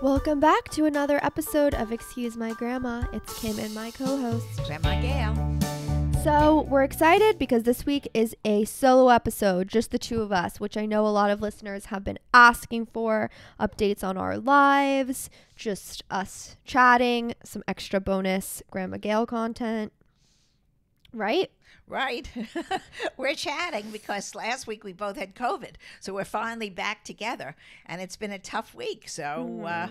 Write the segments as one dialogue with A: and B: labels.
A: Welcome back to another episode of Excuse My Grandma. It's Kim and my co-host,
B: Grandma Gail.
A: So we're excited because this week is a solo episode, just the two of us, which I know a lot of listeners have been asking for. Updates on our lives, just us chatting, some extra bonus Grandma Gail content. Right?
B: Right. We're chatting because last week we both had COVID. So we're finally back together. And it's been a tough week. So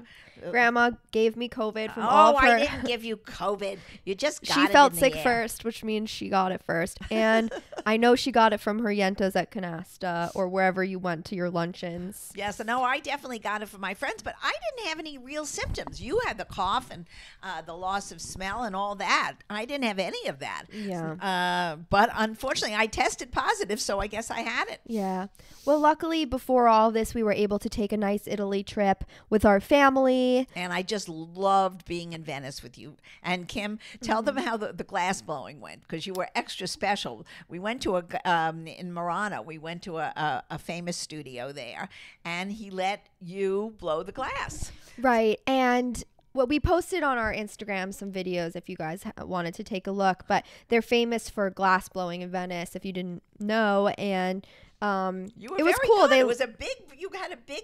A: Grandma gave me COVID from
B: oh,
A: all of her.
B: I didn't give you COVID. You just got
A: She
B: it
A: felt
B: in the
A: sick
B: air.
A: first, which means she got it first. And I know she got it from her yentas at Canasta or wherever you went to your luncheons.
B: Yes, no, I definitely got it from my friends, but I didn't have any real symptoms. You had the cough and the loss of smell and all that. I didn't have any of that.
A: Yeah.
B: But unfortunately, I tested positive, so I guess I had it.
A: Yeah. Well, luckily, before all this, we were able to take a nice Italy trip with our family.
B: And I just loved being in Venice with you. And Kim, tell them how the glass blowing went, because you were extra special. We went to in Murano, we went to a famous studio there, and he let you blow the glass.
A: Right. And well, we posted on our Instagram some videos if you guys wanted to take a look, but they're famous for glass blowing in Venice, if you didn't know. And
B: You were
A: it was
B: very
A: cool.
B: good. It was you had a big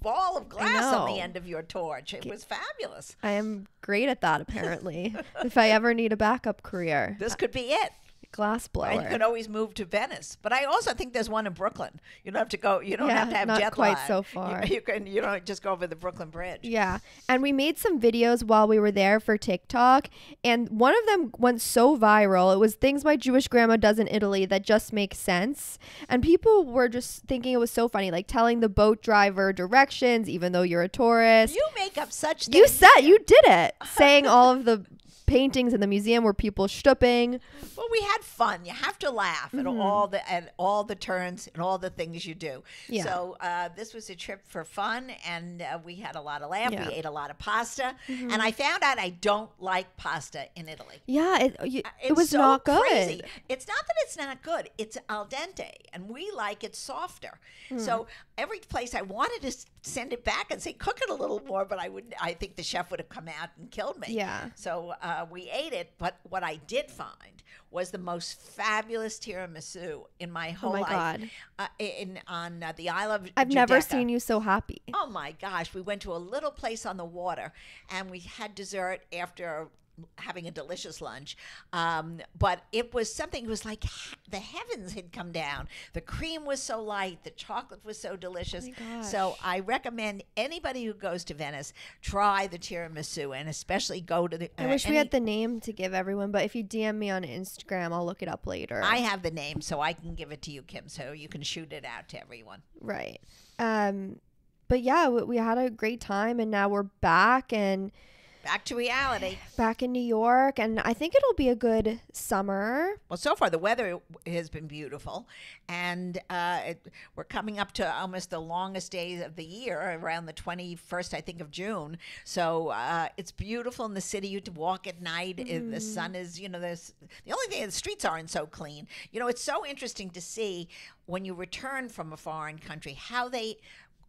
B: ball of glass on the
A: know.
B: end of your torch. It was fabulous.
A: I am great at that, apparently. If I ever need a backup career,
B: This could be it.
A: glass blower.
B: And you could always move to Venice. But I also think there's one in Brooklyn. You don't have to go. You don't
A: Yeah,
B: have to have
A: not
B: jet
A: quite
B: lag.
A: so far.
B: You don't just go over the Brooklyn Bridge.
A: Yeah. And we made some videos while we were there for TikTok. And one of them went so viral. It was things my Jewish grandma does in Italy that just make sense. And people were just thinking it was so funny, like telling the boat driver directions, even though you're a tourist.
B: You make up such things.
A: You did it. Saying all of the paintings in the museum where people shtupping.
B: Well, we had fun. You have to laugh at all the turns and all the things you do.
A: Yeah.
B: So this was a trip for fun, and we had a lot of laugh.
A: Yeah.
B: We ate a lot of pasta, and I found out I don't like pasta in Italy.
A: Yeah, it
B: It's
A: was
B: so
A: not good.
B: crazy. It's not that it's not good. It's al dente, and we like it softer. So every place I wanted to send it back and say cook it a little more, but I wouldn't. I think the chef would have come out and killed me.
A: Yeah.
B: So we ate it, but what I did find was the most fabulous tiramisu in my whole
A: my
B: life.
A: God.
B: On the Isle of
A: I've never
B: Giudecca.
A: seen you so happy.
B: Oh my gosh, we went to a little place on the water and we had dessert after having a delicious lunch. But it was something, it was like the heavens had come down. The cream was so light, the chocolate was so delicious.
A: Oh my gosh.
B: So I recommend anybody who goes to Venice, try the tiramisu, and especially go to the
A: I wish we had the name to give everyone, but if you DM me on Instagram, I'll look it up later.
B: I have the name, so I can give it to you, Kim, so you can shoot it out to everyone.
A: Right. But yeah, we had a great time, and now we're back
B: Back to reality.
A: back in New York, and I think it'll be a good summer.
B: Well, so far the weather has been beautiful, and we're coming up to almost the longest days of the year, around the 21st, I think, of June. So it's beautiful in the city. You to walk at night. The sun is, there's the only thing, the streets aren't so clean. It's so interesting to see when you return from a foreign country how they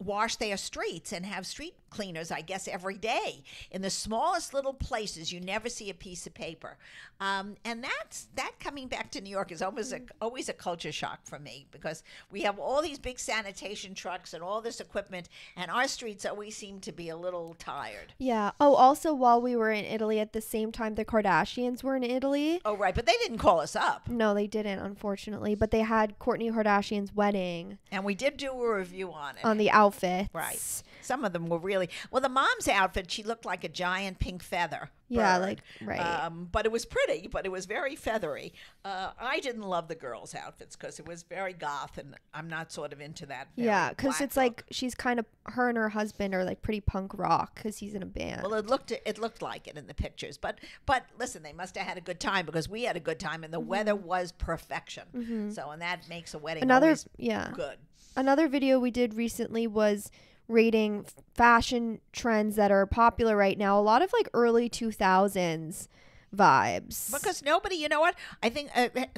B: wash their streets and have street cleaners, I guess, every day in the smallest little places. You never see a piece of paper, and that coming back to New York is always a culture shock for me, because we have all these big sanitation trucks and all this equipment, and our streets always seem to be a little tired.
A: Yeah. Oh, also, while we were in Italy, at the same time the Kardashians were in Italy.
B: Oh, right, but they didn't call us up,
A: No, they didn't, unfortunately. But they had Kourtney Kardashian's wedding
B: and we did do a review on it.
A: on the outfits.
B: Right. Some of them were really well. The mom's outfit, she looked like a giant pink feather.
A: Yeah,
B: bird.
A: right.
B: But it was pretty, but it was very feathery. I didn't love the girls' outfits because it was very goth, and I'm not sort of into that.
A: Yeah, because
B: black
A: it's
B: look.
A: like she's kind of, her and her husband are like pretty punk rock because he's in a band.
B: Well, it looked like it in the pictures, but listen, they must have had a good time, because we had a good time, and the weather was perfection. So, and that makes a wedding always good.
A: Another video we did recently was rating fashion trends that are popular right now. A lot of like early 2000s vibes.
B: Because nobody, you know what? I think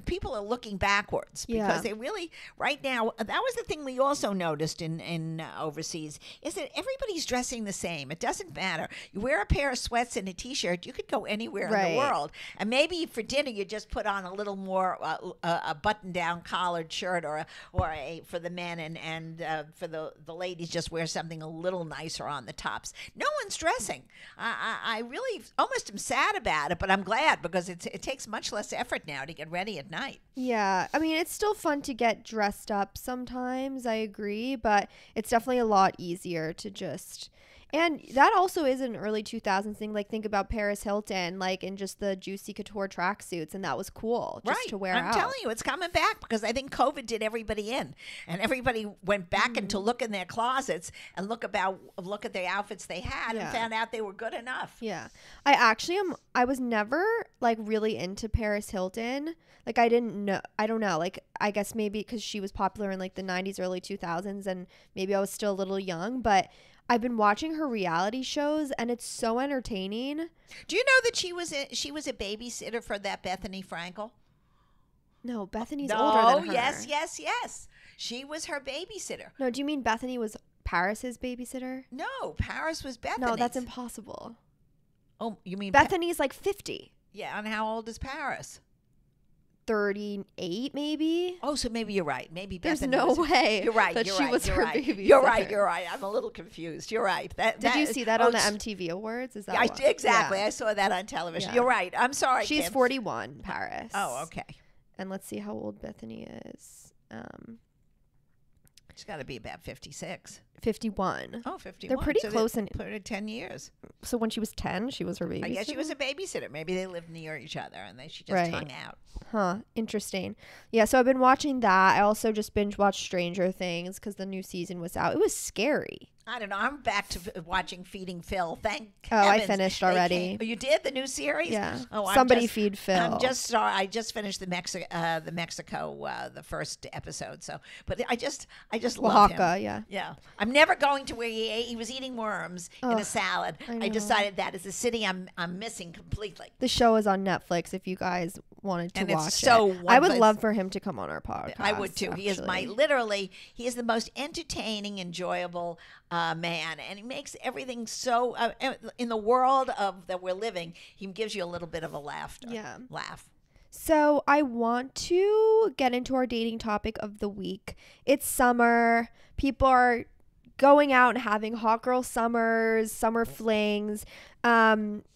B: people are looking backwards because
A: Yeah.
B: they really, right now, that was the thing we also noticed in overseas, is that everybody's dressing the same. It doesn't matter. You wear a pair of sweats and a T-shirt, you could go anywhere in
A: Right.
B: the world. And maybe for dinner, you just put on a little more, a button-down collared shirt or a for the men, and for the ladies, just wear something a little nicer on the tops. No one's dressing. I really almost am sad about it, but I'm glad because it takes much less effort now to get ready at night.
A: Yeah, I mean, it's still fun to get dressed up sometimes, I agree, but it's definitely a lot easier to just... And that also is an early 2000s thing. Like, think about Paris Hilton, like, in just the Juicy Couture tracksuits, and that was cool just
B: Right.
A: to wear
B: I'm
A: out.
B: telling you, it's coming back because I think COVID did everybody in, and everybody went back and to look in their closets and look at the outfits they had
A: Yeah.
B: and found out they were good enough.
A: Yeah. I was never, like, really into Paris Hilton. Like, I don't know. Like, I guess maybe because she was popular in, like, the 90s, early 2000s, and maybe I was still a little young, but... I've been watching her reality shows, and it's so entertaining.
B: Do you know that she was a babysitter for that Bethany Frankel?
A: No, Bethany's older than her.
B: Yes. She was her babysitter.
A: No, do you mean Bethany was Paris's babysitter?
B: No, Paris was Bethany's.
A: No, that's impossible.
B: Oh, you mean
A: Bethany's like 50.
B: Yeah, and how old is Paris?
A: 38 maybe.
B: Oh, so maybe you're right. Maybe
A: There's
B: Bethany
A: no
B: was,
A: way
B: You're right.
A: that
B: you're
A: she
B: right,
A: was
B: you're
A: her
B: right.
A: babysitter.
B: You're right. I'm a little confused. You're right.
A: Did you see that on the MTV Awards? Is that
B: I
A: what?
B: did, exactly.
A: Yeah.
B: I saw that on television.
A: Yeah.
B: You're right. I'm sorry.
A: She's
B: Kim.
A: 41, Paris.
B: Oh, okay.
A: And let's see how old Bethany is.
B: She's got to be about 56.
A: 51.
B: Oh, 51.
A: They're pretty
B: So
A: close in...
B: Put her 10 years.
A: So when she was 10, she was her babysitter?
B: I guess she was a babysitter. Maybe they lived near each other and she just
A: Right.
B: hung out.
A: Huh. Interesting. Yeah, so I've been watching that. I also just binge watched Stranger Things because the new season was out. It was scary.
B: I don't know. I'm back to watching Feeding Phil. Thank
A: Oh, I
B: heavens
A: finished
B: they
A: already.
B: came. Oh, you did? The new series?
A: Yeah.
B: Oh,
A: Somebody feed Phil.
B: I'm just sorry. I just finished the Mexico, the first episode. So, but I just love
A: Oaxaca,
B: him.
A: yeah.
B: Yeah. I'm never going to where he was eating worms in a salad.
A: I
B: I
A: know.
B: decided that is a city I'm missing completely.
A: The show is on Netflix if you guys wanted to
B: And it's
A: watch
B: so
A: it. I would
B: wonderful.
A: love for him to come on our podcast.
B: I would too. He is
A: actually.
B: he is the most entertaining, enjoyable man, and he makes everything so. In the world of that we're living, he gives you a little bit of a laughter.
A: Yeah.
B: Laugh.
A: So I want to get into our dating topic of the week. It's summer. People are going out and having hot girl summers, summer flings.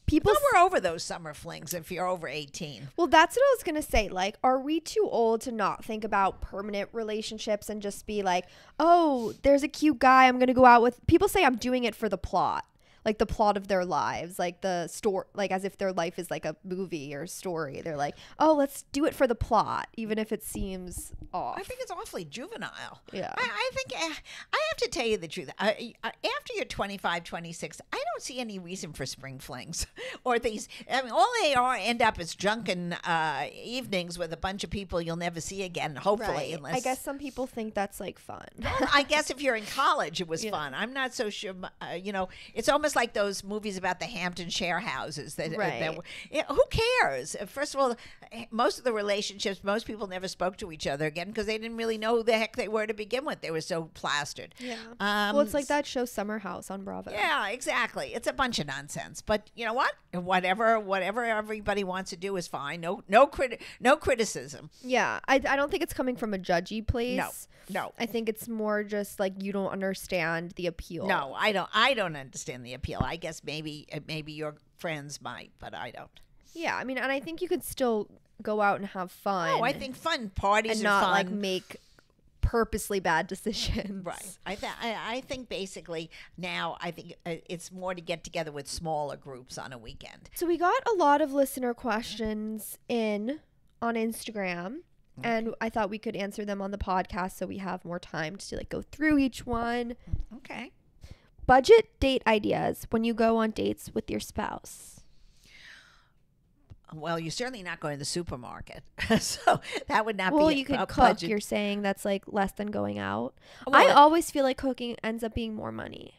A: People
B: Well, we're over those summer flings if you're over 18.
A: Well, that's what I was going to say. Like, are we too old to not think about permanent relationships and just be like, oh, there's a cute guy I'm going to go out with? People say I'm doing it for the plot. Like the plot of their lives, like the story, like as if their life is like a movie or story. They're like, oh, let's do it for the plot, even if it seems off.
B: I think it's awfully juvenile.
A: Yeah.
B: I think I have to tell you the truth. After you're 25, 26, I don't see any reason for spring flings or these. I mean, all they end up is drunken evenings with a bunch of people you'll never see again, hopefully.
A: Right.
B: Unless
A: I guess some people think that's like fun.
B: I guess if you're in college, it was
A: Yeah.
B: fun. I'm not so sure. It's almost like those movies about the Hampton share houses.
A: Right.
B: Who cares? First of all, most of the relationships, most people never spoke to each other again because they didn't really know who the heck they were to begin with. They were so plastered.
A: Yeah.
B: Um,
A: Well, it's like that show Summer House on Bravo.
B: Yeah, exactly. It's a bunch of nonsense. But you know what? Whatever everybody wants to do is fine. No criticism.
A: Yeah. I don't think it's coming from a judgy place.
B: No.
A: I think it's more just like you don't understand the appeal.
B: No, I don't understand the appeal. I guess maybe your friends might, but I don't.
A: Yeah, I mean, and I think you could still go out and have fun.
B: Oh, I think fun parties
A: and
B: are
A: not
B: fun.
A: like make purposely bad decisions.
B: Right. I think basically now I think it's more to get together with smaller groups on a weekend.
A: So we got a lot of listener questions in on Instagram. And I thought we could answer them on the podcast so we have more time to like go through each one.
B: Okay.
A: Budget date ideas when you go on dates with your spouse.
B: Well, you're certainly not going to the supermarket, so that would not be.
A: Well, you could
B: a
A: cook.
B: budget.
A: You're saying that's like less than going out.
B: Well,
A: I always feel like cooking ends up being more money.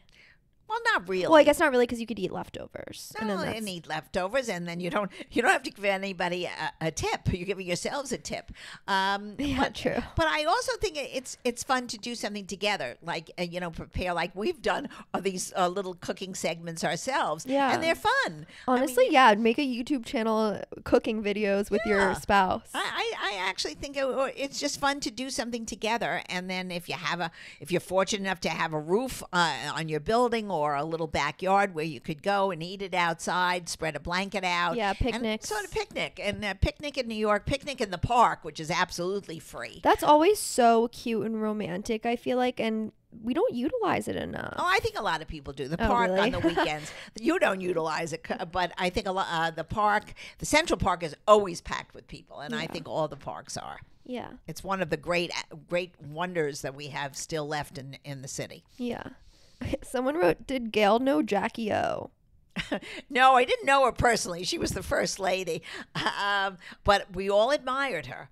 B: Well, not really.
A: Well, I guess not really because you could eat leftovers.
B: No,
A: then
B: and eat leftovers, and then you don't have to give anybody a tip. You're giving yourselves a tip.
A: Yeah, true.
B: But I also think it's fun to do something together, like prepare like we've done these little cooking segments ourselves.
A: Yeah.
B: And they're fun.
A: Honestly, yeah, make a YouTube channel cooking videos with your spouse.
B: I actually think it's just fun to do something together, and then if you're fortunate enough to have a roof on your building or a little backyard where you could go and eat it outside, spread a blanket out.
A: Yeah, picnics.
B: And sort of picnic. And picnic in New York, picnic in the park, which is absolutely free.
A: That's always so cute and romantic, I feel like, and we don't utilize it enough.
B: Oh, I think a lot of people do. The
A: Oh,
B: park
A: really?
B: on the weekends. You don't utilize it, but I think the Central Park is always packed with people, and I
A: Yeah.
B: think all the parks are.
A: Yeah.
B: It's one of the great wonders that we have still left in the city.
A: Yeah. Someone wrote, did Gail know Jackie O?
B: No, I didn't know her personally. She was the first lady, but we all admired her.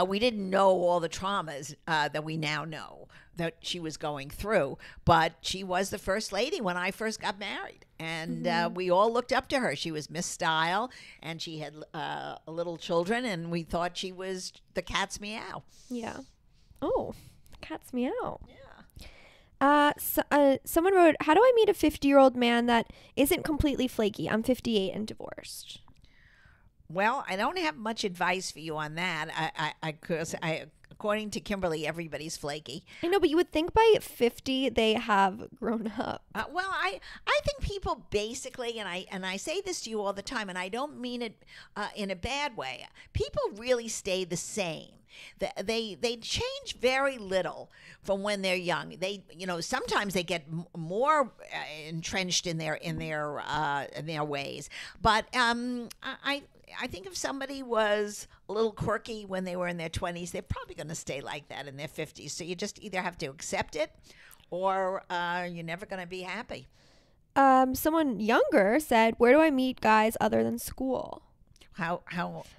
B: We didn't know all the traumas that we now know that she was going through, but she was the first lady when I first got married, and we all looked up to her. She was Miss Style, and she had little children, and we thought she was the cat's meow.
A: Yeah. Oh, cat's meow.
B: Yeah.
A: Someone wrote, how do I meet a 50-year-old man that isn't completely flaky? I'm 58 and divorced.
B: Well, I don't have much advice for you on that. According to Kimberly, everybody's flaky.
A: I know, but you would think by 50 they have grown up.
B: Well, I think people basically, and I say this to you all the time, and I don't mean it in a bad way. People really stay the same. They change very little from when they're young. Sometimes they get more entrenched in their ways. But I think if somebody was a little quirky when they were in their 20s, they're probably going to stay like that in their 50s. So you just either have to accept it, or you're never going to be happy.
A: Someone younger said, where do I meet guys other than school?
B: How?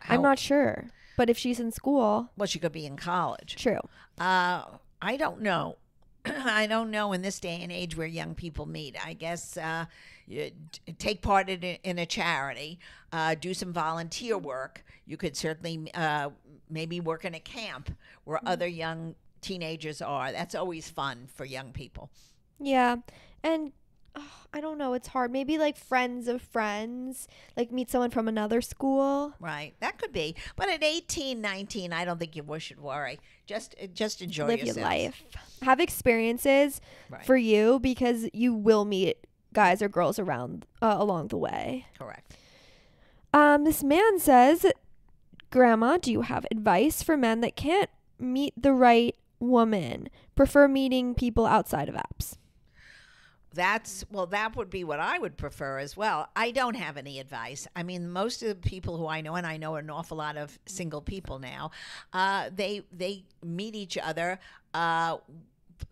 A: I'm not sure. But if she's in school.
B: Well, she could be in college.
A: True.
B: I don't know. I don't know in this day and age where young people meet. I guess you take part in a charity, do some volunteer work. You could certainly maybe work in a camp where other young teenagers are. That's always fun for young people.
A: Yeah. And I don't know. It's hard. Maybe like friends of friends, like meet someone from another school.
B: Right. That could be. But at 18, 19, I don't think you should worry. Just enjoy
A: Live
B: yourself.
A: your life. Have experiences
B: Right.
A: for you because you will meet guys or girls around along the way.
B: Correct.
A: This man says, Grandma, do you have advice for men that can't meet the right woman? Prefer meeting people outside of apps.
B: That would be what I would prefer as well. I don't have any advice. I mean, most of the people who I know, and I know an awful lot of single people now, they meet each other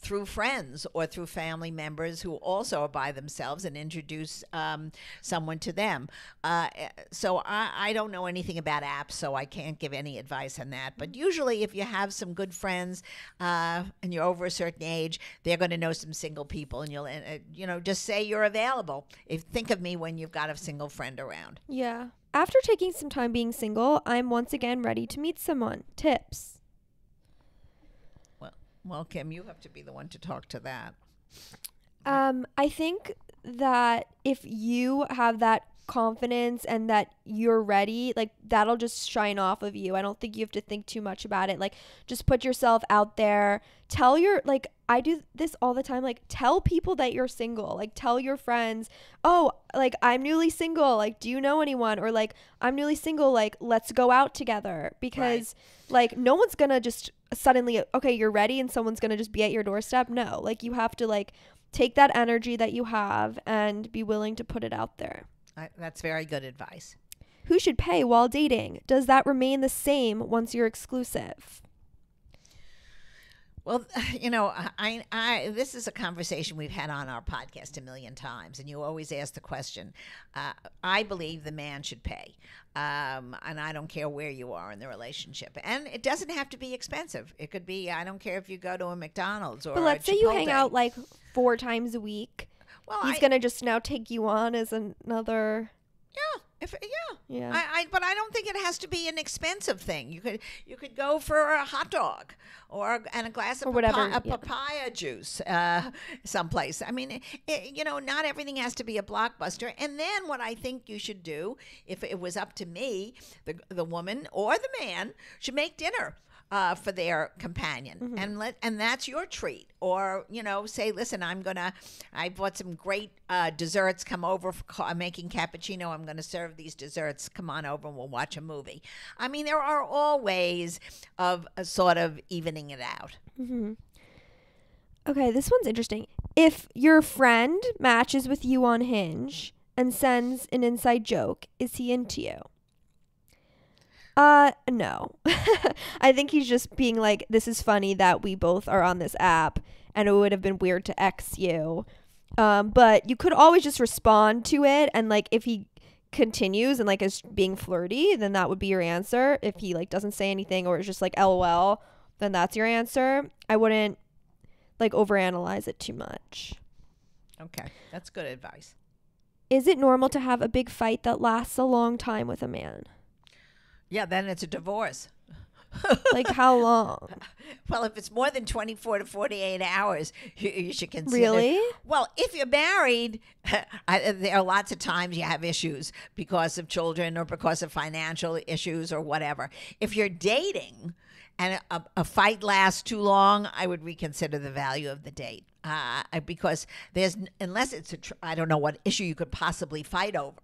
B: through friends or through family members who also are by themselves and introduce someone to them. So I don't know anything about apps, so I can't give any advice on that. But usually if you have some good friends and you're over a certain age, they're going to know some single people, and you'll just say you're available. Think of me when you've got a single friend around.
A: Yeah. After taking some time being single, I'm once again ready to meet someone. Tips.
B: Well, Kim, you have to be the one to talk to that.
A: I think that if you have that confidence and that you're ready, like that'll just shine off of you. I don't think you have to think too much about it. Like just put yourself out there. I do this all the time. Like tell people that you're single. Like tell your friends, oh, like I'm newly single. Like, do you know anyone? Or like, I'm newly single. Like, let's go out together. Because like no one's gonna just suddenly, okay, you're ready and someone's gonna just be at your doorstep. No, like you have to like take that energy that you have and be willing to put it out there.
B: That's very good advice.
A: Who should pay while dating? Does that remain the same once you're exclusive?
B: Well, this is a conversation we've had on our podcast a million times, and you always ask the question. I believe the man should pay, and I don't care where you are in the relationship. And it doesn't have to be expensive. It could be, I don't care if you go to a McDonald's or
A: But let's
B: a
A: say you hang
B: Chipotle.
A: out like 4 times a week.
B: Well,
A: He's going to just now take you on as another. Yeah.
B: But I don't think it has to be an expensive thing. You could go for a hot dog and a glass of papaya juice someplace. I mean, not everything has to be a blockbuster. And then what I think you should do, if it was up to me, the woman or the man should make dinner for their companion, and that's your treat. Or say, listen, I bought some great desserts. Come over. I'm making cappuccino. I'm gonna serve these desserts. Come on over and we'll watch a movie. I mean, there are all ways of sort of evening it out.
A: Okay, this one's interesting. If your friend matches with you on Hinge and sends an inside joke, is he into you? No. I think he's just being like, this is funny that we both are on this app and it would have been weird to X you. But you could always just respond to it. And like, if he continues and like is being flirty, then that would be your answer. If he like doesn't say anything or is just like LOL, then that's your answer. I wouldn't like overanalyze it too much.
B: Okay. That's good advice.
A: Is it normal to have a big fight that lasts a long time with a man?
B: Yeah, then it's a divorce.
A: Like how long?
B: Well, if it's more than 24 to 48 hours, you should consider.
A: Really?
B: Well, if you're married, there are lots of times you have issues because of children or because of financial issues or whatever. If you're dating and a fight lasts too long, I would reconsider the value of the date. Because unless it's I don't know what issue you could possibly fight over.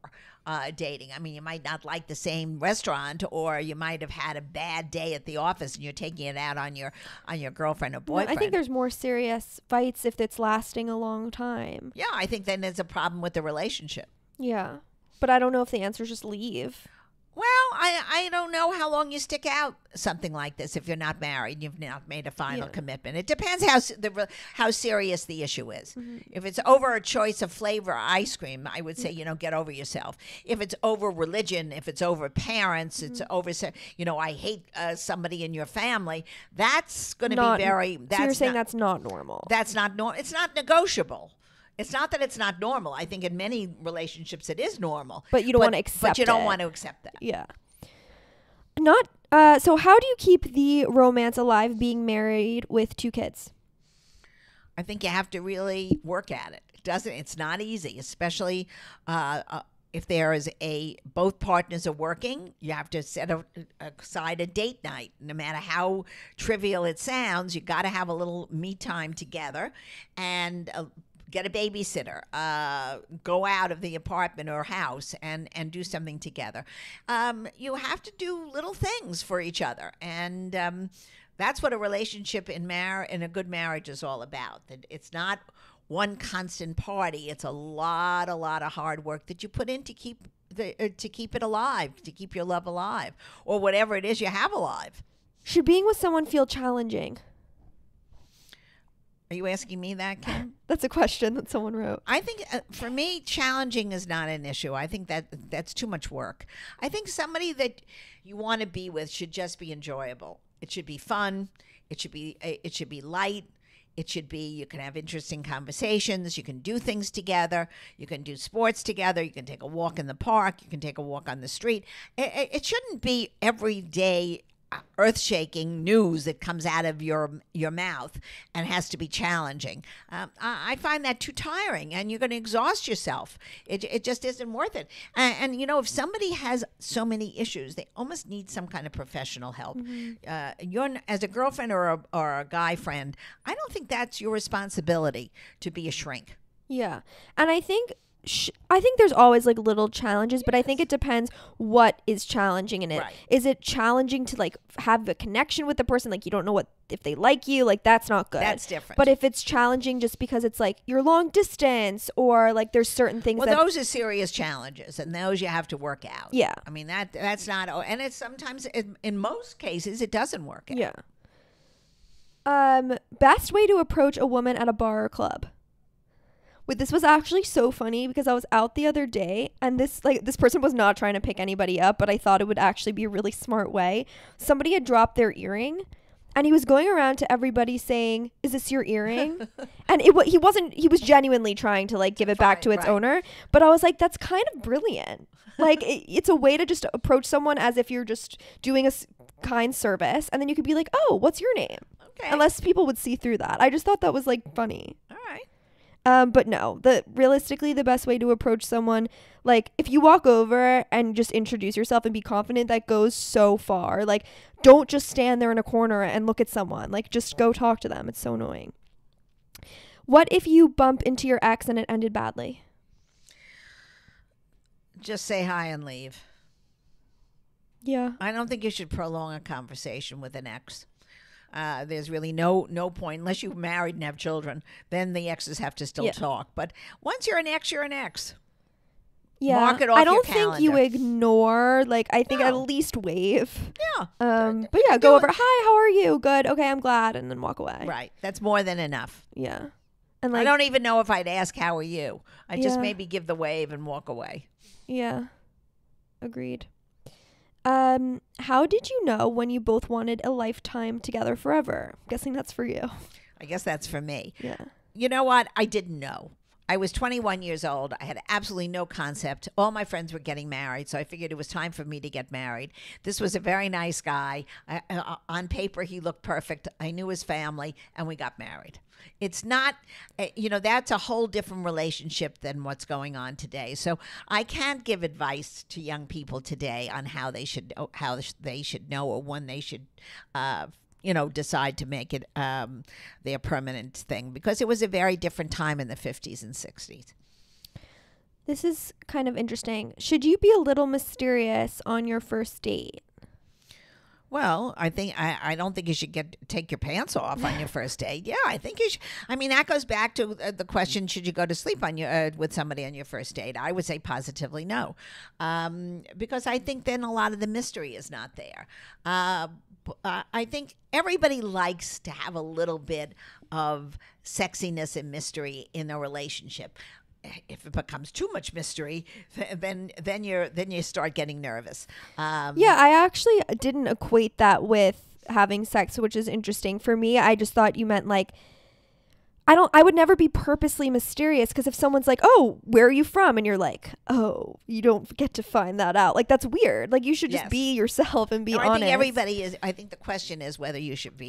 B: Dating. I mean, you might not like the same restaurant, or you might have had a bad day at the office, and you're taking it out on your girlfriend or boyfriend.
A: I think there's more serious fights if it's lasting a long time.
B: Yeah, I think then there's a problem with the relationship.
A: Yeah, but I don't know if the answer is just leave.
B: Well, I don't know how long you stick out something like this if you're not married, you've not made a final commitment. It depends how serious the issue is. If it's over a choice of flavor ice cream, I would say, get over yourself. If it's over religion, if it's over parents, it's over, I hate somebody in your family, that's going to be very...
A: So you're saying that's not normal?
B: That's not normal. It's not negotiable. It's not that it's not normal. I think in many relationships it is normal.
A: But you don't want to accept it.
B: But you don't want to accept that.
A: Yeah. So how do you keep the romance alive being married with 2 kids?
B: I think you have to really work at it. It's not easy, especially if there is both partners are working. You have to set aside a date night. No matter how trivial it sounds, you got to have a little me time together and get a babysitter, go out of the apartment or house and do something together. You have to do little things for each other. And that's what a relationship in a good marriage is all about. It's not one constant party. It's a lot of hard work that you put in to keep it alive, to keep your love alive, or whatever it is you have alive.
A: Should being with someone feel challenging?
B: Are you asking me that, Kim?
A: That's a question that someone wrote.
B: I think for me, challenging is not an issue. I think that's too much work. I think somebody that you want to be with should just be enjoyable. It should be fun. It should be light. It should be, you can have interesting conversations. You can do things together. You can do sports together. You can take a walk in the park. You can take a walk on the street. It shouldn't be every day earth-shaking news that comes out of your mouth and has to be challenging. I find that too tiring, and you're going to exhaust yourself. It just isn't worth it. And if somebody has so many issues, they almost need some kind of professional help. You're, as a girlfriend or a guy friend, I don't think that's your responsibility to be a shrink.
A: Yeah, and I think there's always like little challenges, but I think it depends what is challenging in it.
B: Right.
A: Is it challenging to like have a connection with the person? Like you don't know if they like you, like that's not good.
B: That's different.
A: But if it's challenging just because it's like you're long distance or like there's certain things
B: those are serious challenges, and those you have to work out.
A: Yeah.
B: I mean, that's not, and it's sometimes, in most cases, it doesn't work out.
A: Yeah. Best way to approach a woman at a bar or club. This was actually so funny because I was out the other day and this person was not trying to pick anybody up, but I thought it would actually be a really smart way. Somebody had dropped their earring And he was going around to everybody saying, "Is this your earring?" And he was genuinely trying to like give it back to its owner. But I was like, that's kind of brilliant. Like it's a way to just approach someone as if you're just doing a kind service. And then you could be like, "Oh, what's your name?" Okay. Unless people would see through that. I just thought that was like funny.
B: All right.
A: But no, realistically, the best way to approach someone, like if you walk over and just introduce yourself and be confident, that goes so far. Like, don't just stand there in a corner and look at someone. Like, just go talk to them. It's so annoying. What if you bump into your ex and it ended badly?
B: Just say hi and leave.
A: Yeah.
B: I don't think you should prolong a conversation with an ex. There's really no point unless you're married and have children. Then the exes have to still talk. But once you're an ex, you're an ex.
A: Yeah,
B: mark it off
A: I don't
B: your
A: think you
B: calendar.
A: Ignore. Like I think at least wave.
B: Yeah.
A: But yeah, go over. Hi, how are you? Good. Okay, I'm glad, and then walk away.
B: Right. That's more than enough.
A: Yeah. And like
B: I don't even know if I'd ask how are you. I just maybe give the wave and walk away.
A: Yeah. Agreed. How did you know when you both wanted a lifetime together forever? I'm guessing that's for you.
B: I guess that's for me.
A: Yeah.
B: You know what? I didn't know. I was 21 years old. I had absolutely no concept. All my friends were getting married, so I figured it was time for me to get married. This was a very nice guy. On paper, he looked perfect. I knew his family, and we got married. It's not, that's a whole different relationship than what's going on today. So I can't give advice to young people today on how they should know or when they should decide to make it their permanent thing, because it was a very different time in the 50s and 60s.
A: This is kind of interesting. Should you be a little mysterious on your first date?
B: Well, I don't think you should take your pants off on your first date. Yeah, I think you should. I mean, that goes back to the question: should you go to sleep on with somebody on your first date? I would say positively no, because I think then a lot of the mystery is not there. I think everybody likes to have a little bit of sexiness and mystery in a relationship. If it becomes too much mystery, then you start getting nervous.
A: Yeah, I actually didn't equate that with having sex, which is interesting. For me, I just thought you meant like, I would never be purposely mysterious, because if someone's like, "Oh, where are you from?" and you're like, "Oh, you don't get to find that out." Like, that's weird. Like, you should just be yourself and be honest.
B: I think the question is whether you should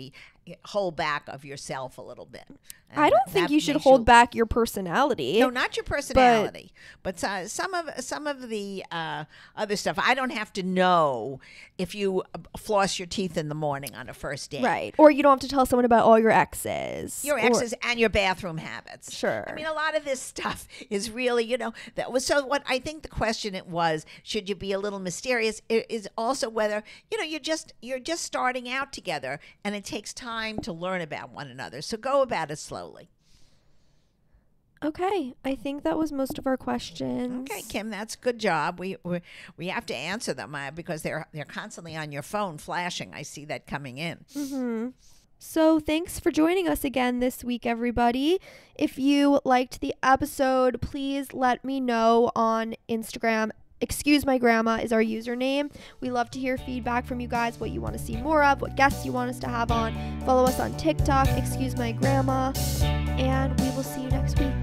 B: hold back of yourself a little bit.
A: I don't think you should hold back your personality.
B: No, not your personality, but some of the other stuff. I don't have to know if you floss your teeth in the morning on a first date,
A: right? Or you don't have to tell someone about all your exes,
B: and your bathroom habits.
A: Sure.
B: I mean, a lot of this stuff is really, that was so. What I think the question it was, should you be a little mysterious? Is also whether you're just starting out together, and it takes time to learn about one another. So go about it slowly.
A: Okay, I think that was most of our questions.
B: Okay, Kim, that's a good job. We have to answer them because they're constantly on your phone flashing. I see that coming in.
A: Mm-hmm. So thanks for joining us again this week, everybody. If you liked the episode, please let me know on Instagram. Excuse My Grandma is our username. We love to hear feedback from you guys, what you want to see more of, what guests you want us to have on. Follow us on TikTok, Excuse My Grandma, and we will see you next week.